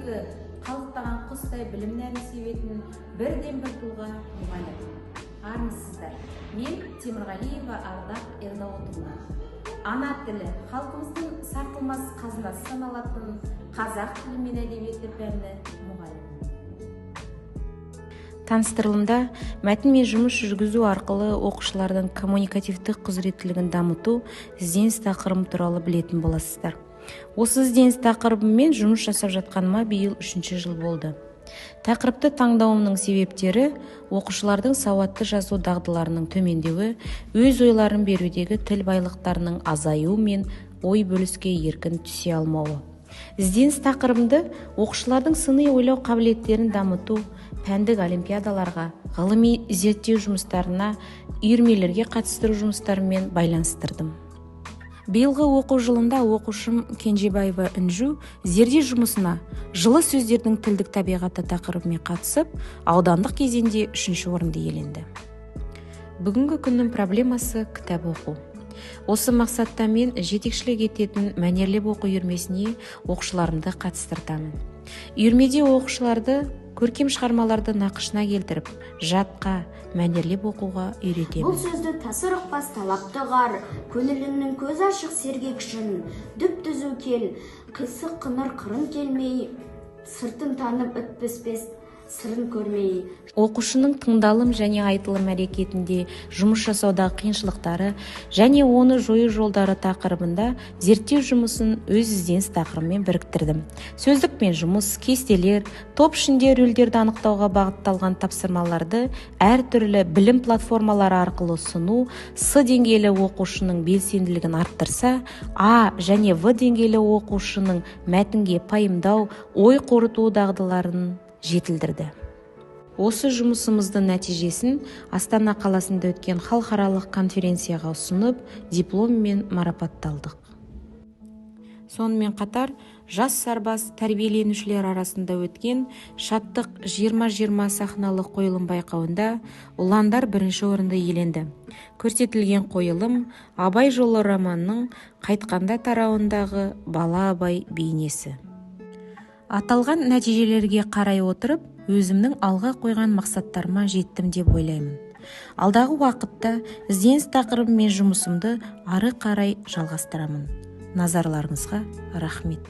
өзі қалықтаған құстай білім нәрін себетін бірден бір тұлға мұғалім. Армысыздар. Мен Темірғалиева Ардақ Ердауытовна. Ана тілі халқымыздың сарқылмас қазынасы саналатын қазақ тілі мен әдебиеті пәні мұғалім. Таныстырылымда мәтін мен жұмыс жүргізу арқылы оқушылардың коммуникативтік құзыреттілігін дамыту ізденіс тақырыбы туралы білетін боласыздар. Осы ізденіс тақырыбымен жұмыс жасап жатқаныма биыл 3-ші жыл болды. Тақырыпты таңдауымның себептері оқушылардың сауатты жазу дағдыларының төмендеуі, өз ойларын берудегі тіл байлықтарының азаюы мен ой бөліске еркін түсе алмауы. Ізденіс тақырыбымды оқушылардың сыни ойлау қабілеттерін дамыту, пәндік олимпиадаларға, ғылыми зерттеу жұмыстарына, үйірмелерге қатыстыру жұмыстарымен байланыстырдым. Биылғы оқу жылында оқушым Кенжебаева Үнжу зерде жұмысына жылы сөздердің тілдік табиғаты тақырыбымен қатысып, аудандық кезеңде 3-ші орынды иеленді. Бүгінгі күннің проблемасы кітап оқу. Осы мақсатта мен жетекшілік ететін мәнерлеп оқу үйірмесіне оқушыларымды қатыстыртамын. Үйірмеде оқушыларды көркем шығармаларды нақышына келтіріп, жатқа, мәнерлеп оқуға үйретемін. Бұл сөзді тасыр ұқпас талапты ғар, көңіліңнің көз ашық сергек шын, дүп түзу кел, қисық қыңыр қырын келмей, сыртын танып өтпеспес, сырын көрмей. Оқушының тыңдалым және айтылым әрекетінде жұмыс жасаудағы қиыншылықтары және оны жою жолдары тақырыбында зерттеу жұмысын өз ізденіс тақырыбымен біріктірдім. Сөздік пен жұмыс, кестелер, топ ішінде рөлдерді анықтауға бағытталған тапсырмаларды әртүрлі білім платформалары арқылы ұсыну С деңгейлі оқушының белсенділігін арттырса, А және В деңгейлі оқушының мәтінге пайымдау, ой қорыту дағдыларын жетілдірді. Осы жұмысымыздың нәтижесін Астана қаласында өткен халықаралық конференцияға ұсынып, дипломмен марапатталдық. Сонымен қатар, жас сарбаз тәрбиеленушілер арасында өткен шаттық 2020 сахналық қойылым байқауында ұландар 1-ші орынды иеленді. Көрсетілген қойылым Абай жолы романының қайтқанда тарауындағы бала Абай бейнесі. Аталған нәтижелерге қарай отырып, өзімнің алға қойған мақсаттарыма жеттім деп ойлаймын. Алдағы уақытта ізденіс тақырыбымен жұмысымды ары қарай жалғастырамын. Назарларыңызға рахмет.